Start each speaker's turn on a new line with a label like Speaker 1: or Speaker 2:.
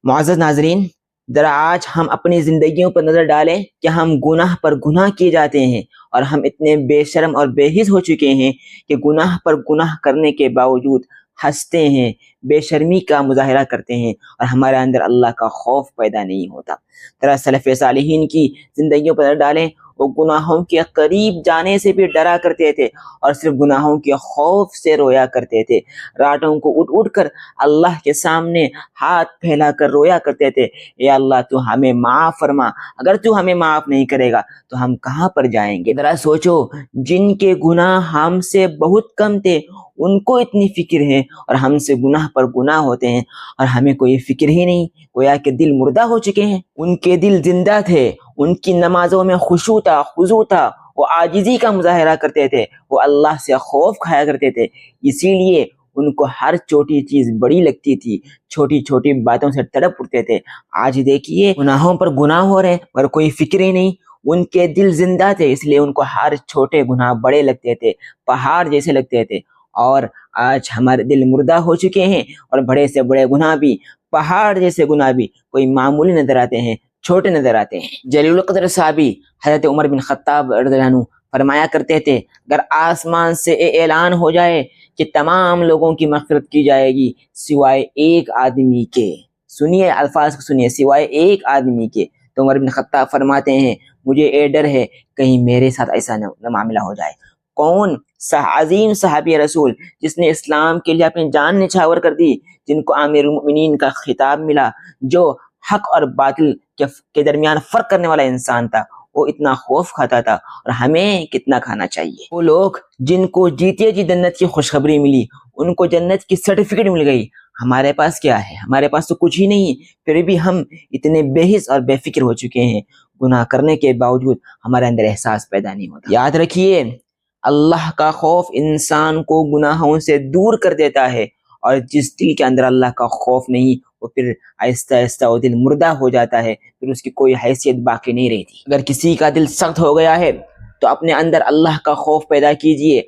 Speaker 1: معزز ناظرین، ذرا آج ہم اپنی زندگیوں پر نظر ڈالیں کہ ہم گناہ پر گناہ کیے جاتے ہیں، اور ہم اتنے بے شرم اور بے حس ہو چکے ہیں کہ گناہ پر گناہ کرنے کے باوجود ہنستے ہیں، بے شرمی کا مظاہرہ کرتے ہیں، اور ہمارے اندر اللہ کا خوف پیدا نہیں ہوتا۔ ذرا سلف صالحین کی زندگیوں پر نظر ڈالیں، وہ گناہوں کے قریب جانے سے بھی ڈرا کرتے تھے، اور صرف گناہوں کے خوف سے رویا کرتے تھے۔ راتوں کو اٹھ اٹھ کر اللہ کے سامنے ہاتھ پھیلا کر رویا کرتے تھے، اے اللہ تو ہمیں معاف فرما، اگر تو ہمیں معاف نہیں کرے گا تو ہم کہاں پر جائیں گے۔ ذرا سوچو، جن کے گناہ ہم سے بہت کم تھے ان کو اتنی فکر ہے، اور ہم سے گناہ پر گناہ ہوتے ہیں اور ہمیں کوئی فکر ہی نہیں، گویا کہ دل مردہ ہو چکے ہیں۔ ان کے دل زندہ تھے، ان کی نمازوں میں خشوع تھا، خضوع تھا، وہ عاجزی کا مظاہرہ کرتے تھے، وہ اللہ سے خوف کھایا کرتے تھے، اسی لیے ان کو ہر چھوٹی چیز بڑی لگتی تھی، چھوٹی چھوٹی باتوں سے تڑپ اٹھتے تھے۔ آج دیکھیے گناہوں پر گناہ ہو رہے ہیں اور کوئی فکر ہی نہیں۔ ان کے دل زندہ تھے، اس لیے ان کو ہر چھوٹے گناہ بڑے لگتے تھے، پہاڑ جیسے لگتے تھے، اور آج ہمارے دل مردہ ہو چکے ہیں، اور بڑے سے بڑے گناہ بھی، پہاڑ جیسے گناہ بھی کوئی معمولی نظر آتے ہیں، چھوٹے نظر آتے ہیں۔ جلیل القدر صحابی حضرت عمر بن خطاب رضی اللہ عنہ فرمایا کرتے تھے، اگر آسمان سے اعلان ہو جائے کہ تمام لوگوں کی مغفرت کی جائے گی سوائے ایک آدمی کے، سنیے الفاظ کو سنیے، سوائے ایک آدمی کے، تو عمر بن خطاب فرماتے ہیں مجھے یہ ڈر ہے کہیں میرے ساتھ ایسا نہ معاملہ ہو جائے۔ کون؟ عظیم صحابی رسول جس نے اسلام کے لیے اپنی جان نچھاور کر دی، جن کو امیر المؤمنین کا خطاب ملا، جو حق اور باطل کے درمیان فرق کرنے والا انسان تھا، وہ اتنا خوف کھاتا تھا، اور ہمیں کتنا کھانا چاہیے۔ وہ لوگ جن کو جیتے جی جنت کی خوشخبری ملی، ان کو جنت کی سرٹیفکیٹ مل گئی، ہمارے پاس کیا ہے؟ ہمارے پاس تو کچھ ہی نہیں، پھر بھی ہم اتنے بے حس اور بے فکر ہو چکے ہیں، گناہ کرنے کے باوجود ہمارے اندر احساس پیدا نہیں ہوتا۔ یاد رکھیے، اللہ کا خوف انسان کو گناہوں سے دور کر دیتا ہے، اور جس دل کے اندر اللہ کا خوف نہیں، وہ پھر آہستہ آہستہ وہ دل مردہ ہو جاتا ہے، پھر اس کی کوئی حیثیت باقی نہیں رہتی۔ اگر کسی کا دل سخت ہو گیا ہے تو اپنے اندر اللہ کا خوف پیدا کیجئے،